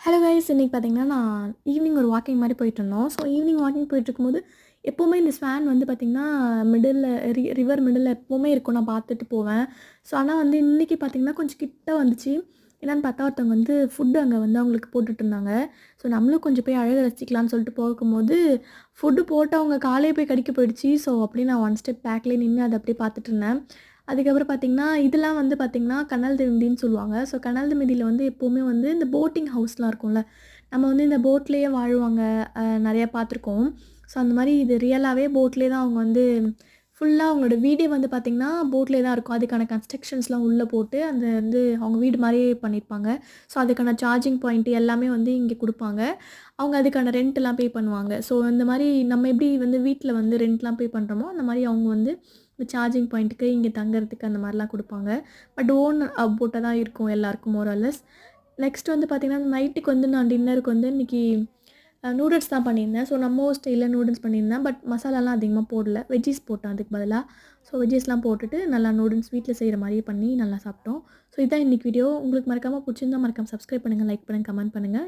Hello guys, இன்றைக்கி பார்த்தீங்கன்னா நான் ஈவினிங் ஒரு வாக்கிங் மாதிரி போயிட்டுருந்தோம். ஸோ ஈவினிங் வாக்கிங் போயிட்டுருக்கும்போது எப்போவுமே இந்த ஸ்வான் வந்து பார்த்திங்கன்னா மிடில் ரிவர் மிடில் எப்போவுமே இருக்கும். நான் பார்த்துட்டு போவேன். ஸோ ஆனால் வந்து இன்றைக்கி பார்த்திங்கன்னா கொஞ்சம் கிட்ட வந்துச்சு. என்னென்னு பார்த்தா ஒருத்தவங்க வந்து ஃபுட்டு அங்கே வந்து அவங்களுக்கு போட்டுட்ருந்தாங்க. ஸோ நம்மளும் கொஞ்சம் போய் அழகை ரசிக்கலான்னு சொல்லிட்டு போகும்போது ஃபுட்டு போட்டவங்க காலே போய் கடிக்க போயிடுச்சு. ஸோ அப்படியே நான் ஒன் ஸ்டெப் பேக்லேயே நின்று அதை அப்படியே பார்த்துட்டு இருந்தேன். அதுக்கப்புறம் பார்த்திங்கன்னா இதெல்லாம் வந்து பார்த்திங்கன்னா கனல்திமிதின்னு சொல்லுவாங்க. ஸோ கனல்திமிதியில் வந்து எப்போவுமே வந்து இந்த போட்டிங் ஹவுஸ்லாம் இருக்கும்ல, நம்ம வந்து இந்த போட்லேயே வாழ்வாங்க, நிறையா பார்த்துருக்கோம். ஸோ அந்த மாதிரி இது ரியலாகவே போட்லேயே தான் அவங்க வந்து ஃபுல்லாக அவங்களோட வீடே வந்து பார்த்திங்கன்னா போட்லேயே தான் இருக்கும். அதுக்கான கன்ஸ்ட்ரக்ஷன்ஸ்லாம் உள்ளே போட்டு அந்த வந்து அவங்க வீடு மாதிரியே பண்ணியிருப்பாங்க. ஸோ அதுக்கான சார்ஜிங் பாயிண்ட்டு எல்லாமே வந்து இங்கே கொடுப்பாங்க. அவங்க அதுக்கான ரெண்ட்லாம் பே பண்ணுவாங்க. ஸோ இந்த மாதிரி நம்ம எப்படி வந்து வீட்டில் வந்து ரெண்ட்லாம் பே பண்ணுறோமோ அந்த மாதிரி அவங்க வந்து இந்த சார்ஜிங் பாயிண்ட்டுக்கு இங்கே தங்குறதுக்கு அந்த மாதிரிலாம் கொடுப்பாங்க. பட் ஓன் போட்டாக தான் இருக்கும் எல்லாருக்கும் மோரல்லஸ். நெக்ஸ்ட் வந்து பார்த்திங்கன்னா நைட்டுக்கு வந்து நான் டின்னருக்கு வந்து இன்றைக்கி நூடுல்ஸ் தான் பண்ணியிருந்தேன். ஸோ நம்ம ஸ்டைலில் நூடுல்ஸ் பண்ணியிருந்தேன். பட் மசாலாலாம் அதிகமாக போடல, வெஜ்ஜீஸ் போட்டேன் அதுக்கு பதிலாக. ஸோ வெஜ்ஜீஸ்லாம் போட்டுட்டு நல்லா நூடுல்ஸ் வீட்டில் செய்கிற மாதிரியே பண்ணி நல்லா சாப்பிட்டோம். ஸோ இதுதான் இன்றைக்கி வீடியோ. உங்களுக்கு மறக்காமல் பிடிச்சிருந்தா மறக்காமல் சப்ஸ்கிரைப் பண்ணுங்கள், லைக் பண்ணுங்கள், கமெண்ட் பண்ணுங்கள்.